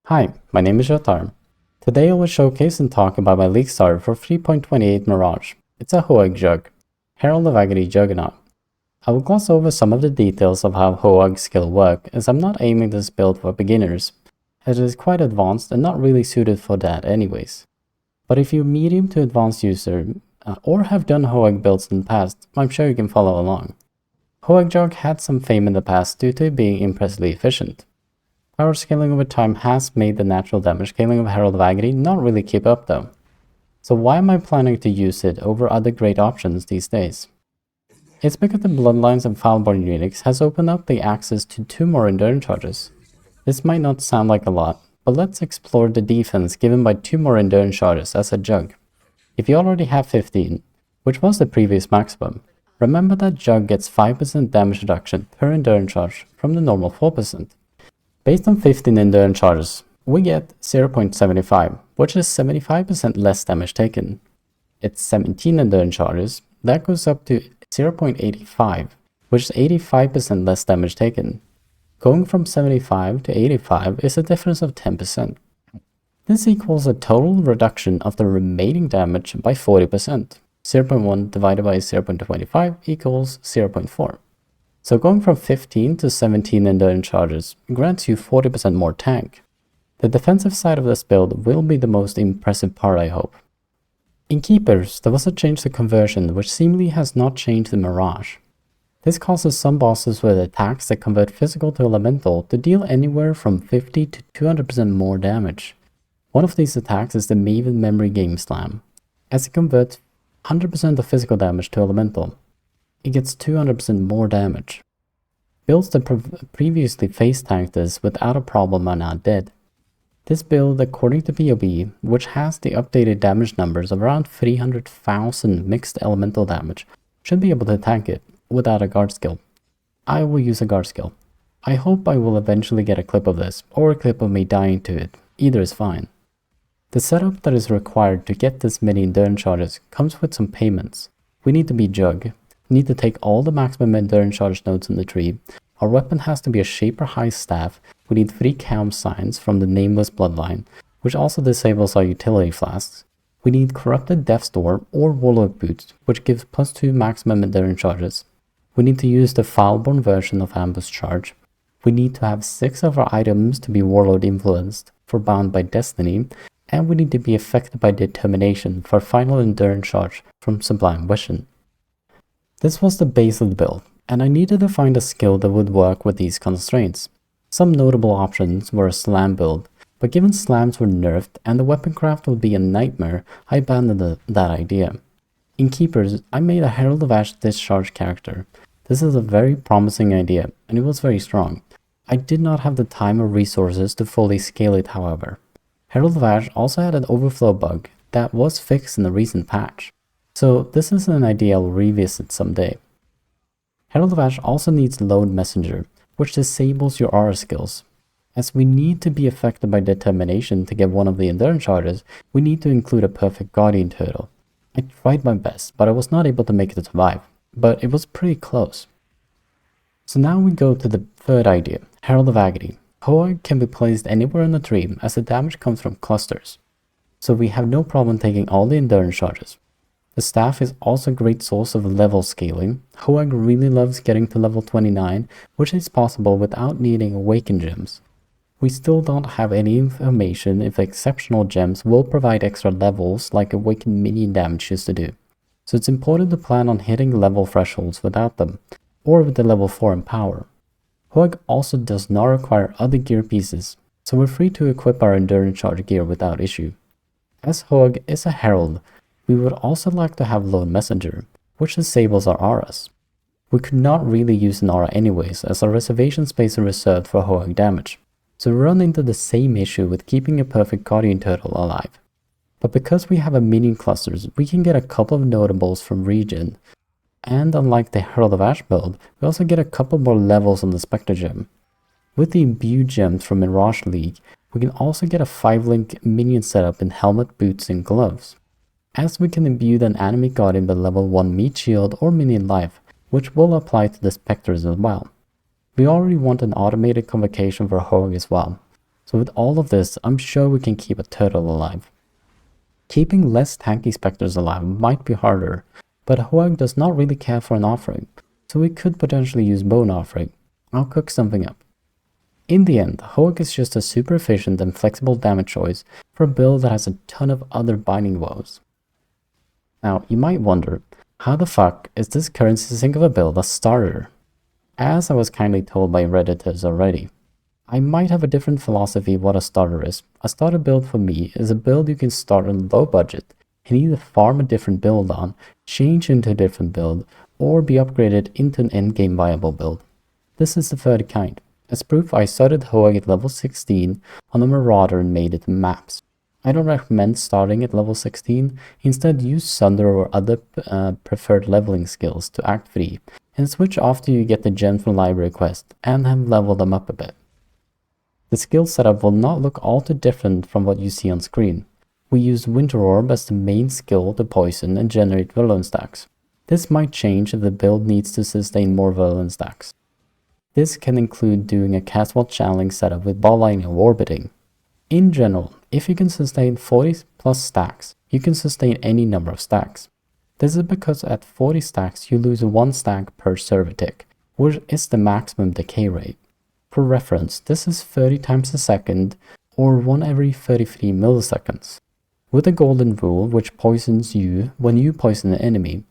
Hi, my name is Jotar. Today I will showcase and talk about my league starter for 3.28 Mirage. It's a HoAG Jugg, Herald of Agony Juggernaut. I will gloss over some of the details of how HoAG skill work, as I'm not aiming this build for beginners, as it is quite advanced and not really suited for that anyways. But if you're a medium to advanced user, or have done HoAG builds in the past, I'm sure you can follow along. HoAG Jugg had some fame in the past due to it being impressively efficient. Power scaling over time has made the natural damage scaling of Herald of Agony not really keep up though. So why am I planning to use it over other great options these days? It's because the Bloodlines and foulborn units has opened up the access to 2 more endurance charges. This might not sound like a lot, but let's explore the defense given by 2 more endurance charges as a Jugg. If you already have 15, which was the previous maximum, remember that Jugg gets 5% damage reduction per endurance charge from the normal 4%. Based on 15 endurance charges, we get 0.75, which is 75% less damage taken. At 17 endurance charges, that goes up to 0.85, which is 85% less damage taken. Going from 75 to 85 is a difference of 10%. This equals a total reduction of the remaining damage by 40%. 0.1 divided by 0.25 equals 0.4. So going from 15 to 17 endurance charges grants you 40% more tank. The defensive side of this build will be the most impressive part, I hope. In Keepers, there was a change to conversion which seemingly has not changed in Mirage. This causes some bosses with attacks that convert physical to elemental to deal anywhere from 50 to 200% more damage. One of these attacks is the Maven Memory Game Slam. As it converts 100% of physical damage to elemental, it gets 200% more damage. Builds that previously face tanked this without a problem are now dead. This build, according to POB, which has the updated damage numbers of around 300,000 mixed elemental damage, should be able to tank it without a guard skill. I will use a guard skill. I hope I will eventually get a clip of this, or a clip of me dying to it. Either is fine. The setup that is required to get this many endurance charges comes with some payments. We need to be Jugg. We need to take all the maximum endurance charge nodes in the tree. Our weapon has to be a Shaper High Staff. We need 3 Calm Signs from the Nameless Bloodline, which also disables our utility flasks. We need Corrupted Death's Door or Warlord Boots, which gives +2 maximum endurance charges. We need to use the foulborn version of Ambu's charge. We need to have 6 of our items to be Warlord influenced for Bound by Destiny, and we need to be affected by Determination for final endurance charge from Sublime Vision. This was the base of the build, and I needed to find a skill that would work with these constraints. Some notable options were a slam build, but given slams were nerfed and the weapon craft would be a nightmare, I abandoned that idea. In Keepers, I made a Herald of Ash discharge character. This is a very promising idea, and it was very strong. I did not have the time or resources to fully scale it, however. Herald of Ash also had an overflow bug that was fixed in the recent patch, so this is an idea I'll revisit someday. Herald of Ash also needs Lone Messenger, which disables your aura skills. As we need to be affected by Determination to get one of the endurance charges, we need to include a perfect Guardian Turtle. I tried my best, but I was not able to make it survive, but it was pretty close. So now we go to the third idea, Herald of Agony. HoAG can be placed anywhere in the tree as the damage comes from clusters, so we have no problem taking all the endurance charges. The staff is also a great source of level scaling. HoAG really loves getting to level 29, which is possible without needing Awaken gems. We still don't have any information if exceptional gems will provide extra levels like Awaken minion damage used to do, so it's important to plan on hitting level thresholds without them, or with the level 4 in power. HoAG also does not require other gear pieces, so we're free to equip our endurance charge gear without issue. As HoAG is a herald, we would also like to have Lone Messenger, which disables our auras. We could not really use an aura anyways, as our reservation space is reserved for HoAG damage, so we run into the same issue with keeping a perfect Guardian Turtle alive. But because we have a minion clusters, we can get a couple of notables from regen, and unlike the Herald of Ash build, we also get a couple more levels on the Spectre gem. With the Imbue gems from Mirage League, we can also get a 5-link minion setup in helmet, boots, and gloves. As we can imbue an enemy guardian with level 1 meat shield or minion life, which will apply to the Spectres as well. We already want an automated convocation for HoAG as well. So with all of this, I'm sure we can keep a turtle alive. Keeping less tanky specters alive might be harder, but HoAG does not really care for an offering, so we could potentially use bone offering. I'll cook something up. In the end, HoAG is just a super efficient and flexible damage choice for a build that has a ton of other binding woes. Now, you might wonder, how the fuck is this currency sink of a build a starter? As I was kindly told by Redditors already, I might have a different philosophy of what a starter is. A starter build for me is a build you can start on low budget and either farm a different build on, change into a different build, or be upgraded into an endgame viable build. This is the third kind. As proof, I started HoAG at level 16 on a Marauder and made it maps. I don't recommend starting at level 16, instead use Sunder or other preferred leveling skills to act free, and switch after you get the gems from library quest and have leveled them up a bit. The skill setup will not look all too different from what you see on screen. We use Winter Orb as the main skill to poison and generate virulence stacks. This might change if the build needs to sustain more virulence stacks. This can include doing a cast-wall channeling setup with ball lightning or orbiting. In general, if you can sustain 40 plus stacks, you can sustain any number of stacks. This is because at 40 stacks you lose 1 stack per server tick, which is the maximum decay rate. For reference, this is 30 times a second, or 1 every 33 milliseconds. With a golden rule, which poisons you when you poison an enemy,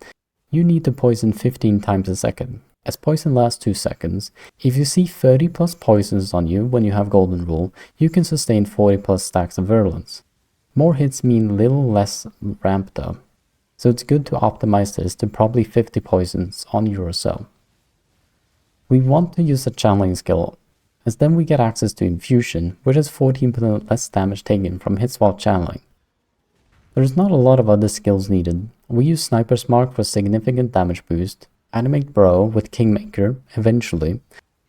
you need to poison 15 times a second. As poison lasts 2 seconds, if you see 30 plus poisons on you when you have golden rule, you can sustain 40 plus stacks of virulence. More hits mean little less ramp though, so it's good to optimize this to probably 50 poisons on you or so. We want to use a channeling skill, as then we get access to infusion, which is 14% less damage taken from hits while channeling. There's not a lot of other skills needed. We use Sniper's Mark for significant damage boost, Animate Bro with Kingmaker, eventually,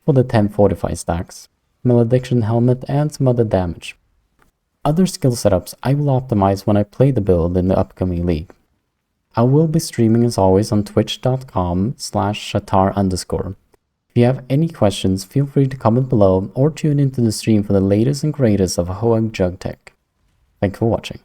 for the 10 fortified stacks, Malediction Helmet, and some other damage. Other skill setups I will optimize when I play the build in the upcoming league. I will be streaming as always on twitch.com/shatar_. If you have any questions, feel free to comment below or tune into the stream for the latest and greatest of HoAG Jugg tech. Thank you for watching.